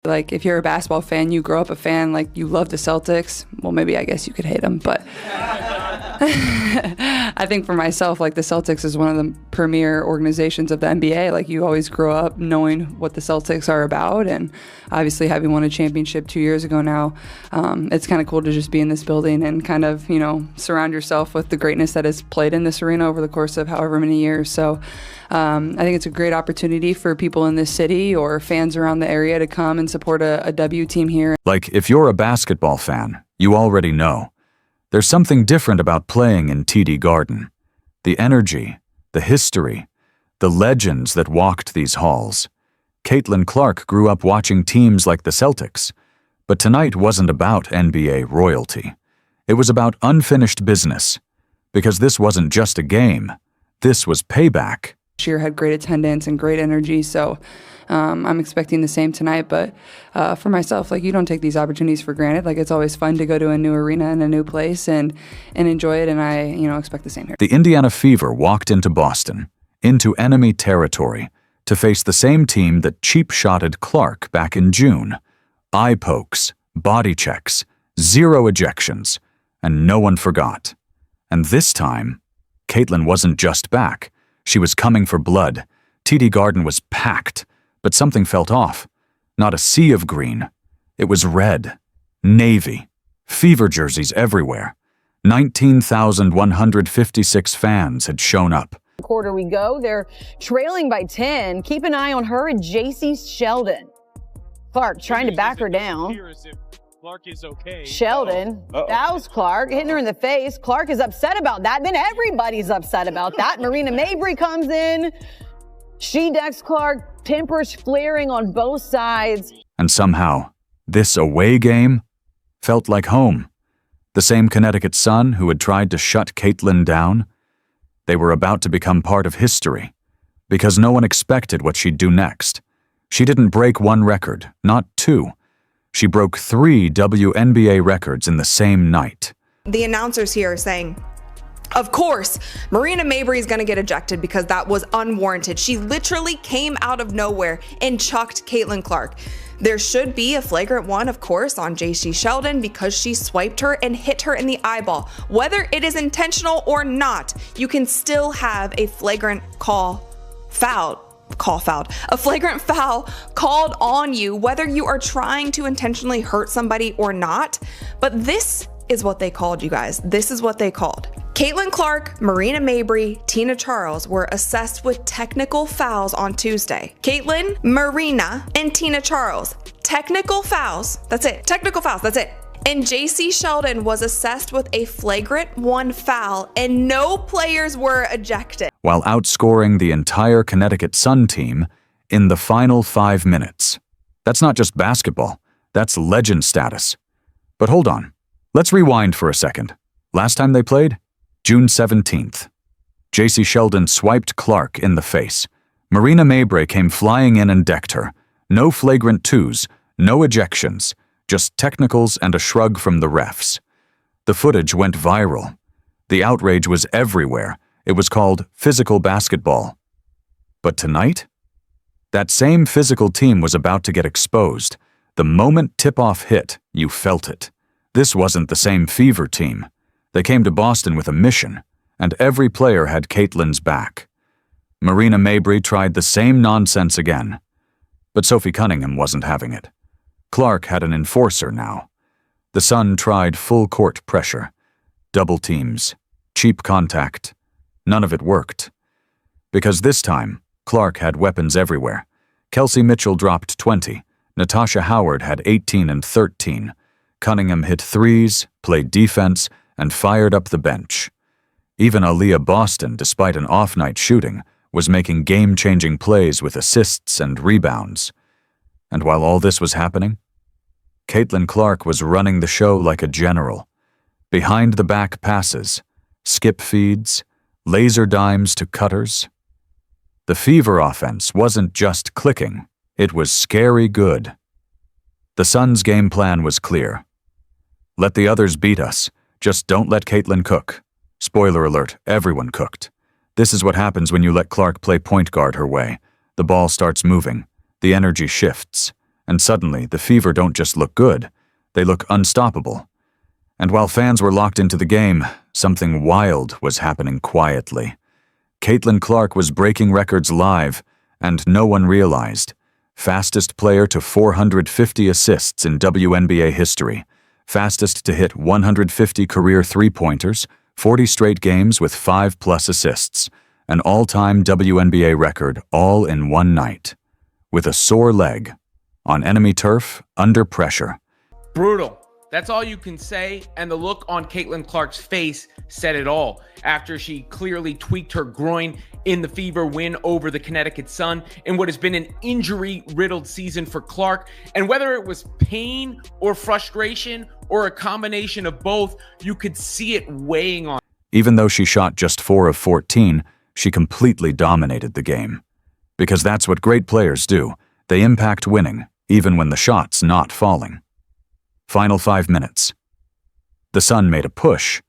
Like, if you're a basketball fan, you grow up a fan, like, you love the Celtics. Well, maybe I guess you could hate them, but I think for myself, like, the Celtics is one of the premier organizations of the NBA. Like, you always grow up knowing what the Celtics are about, and obviously having won a championship 2 years ago now, it's kind of cool to just be in this building and kind of, you know, surround yourself with the greatness that is played in this arena over the course of however many years. So I think it's a great opportunity for people in this city or fans around the area to come and support a W team here. Like, if you're a basketball fan, you already know. There's something different about playing in TD Garden. The energy, the history, the legends that walked these halls. Caitlin Clark grew up watching teams like the Celtics. But tonight wasn't about NBA royalty. It was about unfinished business. Because this wasn't just a game. This was payback. Year had great attendance and great energy, so I'm expecting the same tonight. But for myself, like, you don't take these opportunities for granted. Like, it's always fun to go to a new arena and a new place and enjoy it, and I, you know, expect the same here. The Indiana Fever walked into Boston, into enemy territory, to face the same team that cheap-shotted Clark back in June. Eye pokes, body checks, 0 ejections, and no one forgot. And this time, Caitlin wasn't just back. She was coming for blood. TD Garden was packed, but something felt off. Not a sea of green. It was red, navy, Fever jerseys everywhere. 19,156 fans had shown up. Quarter we go. They're trailing by 10. Keep an eye on her and JC Sheldon. Clark trying to back her down. Clark is okay. Sheldon, that was Clark, hitting her in the face. Clark is upset about that. Then everybody's upset about that. Marina Mabry comes in. She decks Clark, tempers flaring on both sides. And somehow, this away game felt like home. The same Connecticut Sun who had tried to shut Caitlin down. They were about to become part of history, because no one expected what she'd do next. She didn't break one record, not 2. She broke 3 WNBA records in the same night. The announcers here are saying, of course, Marina Mabry is going to get ejected because that was unwarranted. She literally came out of nowhere and chucked Caitlin Clark. There should be a flagrant one, of course, on JC Sheldon because she swiped her and hit her in the eyeball. Whether it is intentional or not, you can still have a flagrant a flagrant foul called on you, whether you are trying to intentionally hurt somebody or not. But this is what they called, you guys. This is what they called. Caitlin Clark, Marina Mabry, Tina Charles were assessed with technical fouls on Tuesday. Caitlin, Marina, and Tina Charles. Technical fouls. That's it. Technical fouls. That's it. And JC Sheldon was assessed with a flagrant 1 foul, and no players were ejected. While outscoring the entire Connecticut Sun team in the final 5 minutes. That's not just basketball, that's legend status. But hold on, let's rewind for a second. Last time they played? June 17th. JC Sheldon swiped Clark in the face. Marina Mabry came flying in and decked her. No flagrant 2s, no ejections. Just technicals and a shrug from the refs. The footage went viral. The outrage was everywhere. It was called physical basketball. But tonight? That same physical team was about to get exposed. The moment tip-off hit, you felt it. This wasn't the same Fever team. They came to Boston with a mission, and every player had Caitlin's back. Marina Mabry tried the same nonsense again. But Sophie Cunningham wasn't having it. Clark had an enforcer now. The Sun tried full-court pressure. Double teams. Cheap contact. None of it worked. Because this time, Clark had weapons everywhere. Kelsey Mitchell dropped 20. Natasha Howard had 18 and 13. Cunningham hit 3s, played defense, and fired up the bench. Even Aaliyah Boston, despite an off-night shooting, was making game-changing plays with assists and rebounds. And while all this was happening, Caitlin Clark was running the show like a general. Behind-the-back passes, skip feeds, laser dimes to cutters. The Fever offense wasn't just clicking, it was scary good. The Suns' game plan was clear. Let the others beat us, just don't let Caitlin cook. Spoiler alert, everyone cooked. This is what happens when you let Clark play point guard her way. The ball starts moving, the energy shifts, And suddenly, the Fever don't just look good, they look unstoppable. And while fans were locked into the game, something wild was happening quietly. Caitlin Clark was breaking records live, and no one realized. Fastest player to 450 assists in WNBA history. Fastest to hit 150 career three-pointers, 40 straight games with 5+ assists. An all-time WNBA record all in one night. With a sore leg. On enemy turf, under pressure. Brutal. That's all you can say, and the look on Caitlin Clark's face said it all after she clearly tweaked her groin in the Fever win over the Connecticut Sun in what has been an injury-riddled season for Clark. And whether it was pain or frustration or a combination of both, you could see it weighing on. Even though she shot just 4 of 14, she completely dominated the game. Because that's what great players do. They impact winning, even when the shot's not falling. Final 5 minutes. The Sun made a push,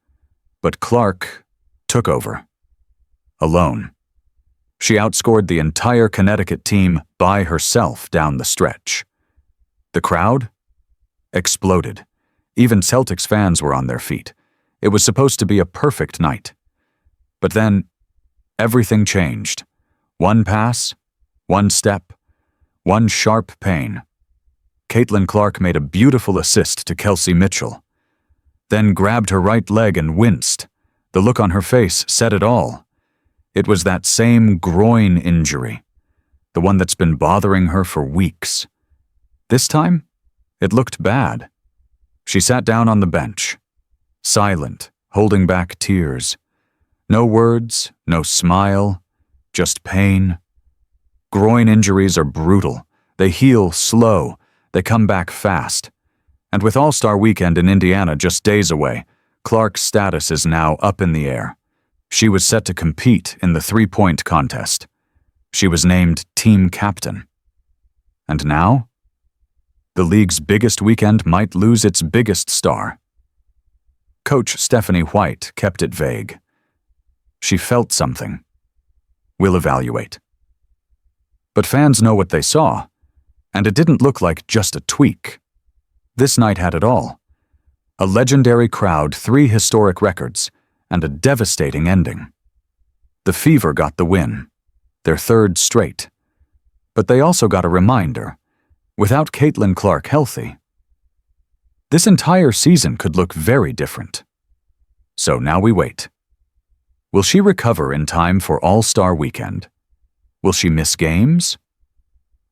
but Clark took over. Alone. She outscored the entire Connecticut team by herself down the stretch. The crowd exploded. Even Celtics fans were on their feet. It was supposed to be a perfect night. But then, everything changed. One pass, one step, one sharp pain. Caitlin Clark made a beautiful assist to Kelsey Mitchell, then grabbed her right leg and winced. The look on her face said it all. It was that same groin injury, the one that's been bothering her for weeks. This time, it looked bad. She sat down on the bench, silent, holding back tears. No words, no smile, just pain. Groin injuries are brutal. They heal slow. They come back fast. And with All-Star Weekend in Indiana just days away, Clark's status is now up in the air. She was set to compete in the three-point contest. She was named team captain. And now, the league's biggest weekend might lose its biggest star. Coach Stephanie White kept it vague. She felt something. We'll evaluate. But fans know what they saw. And it didn't look like just a tweak. This night had it all. A legendary crowd, 3 historic records, and a devastating ending. The Fever got the win, their 3rd straight. But they also got a reminder, without Caitlin Clark healthy, this entire season could look very different. So now we wait. Will she recover in time for All-Star Weekend? Will she miss games?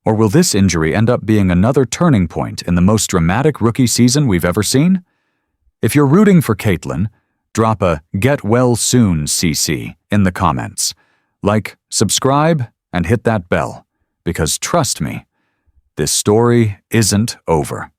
Or will this injury end up being another turning point in the most dramatic rookie season we've ever seen? If you're rooting for Caitlin, drop a "Get Well Soon" CC in the comments. Like, subscribe, and hit that bell, because trust me, this story isn't over.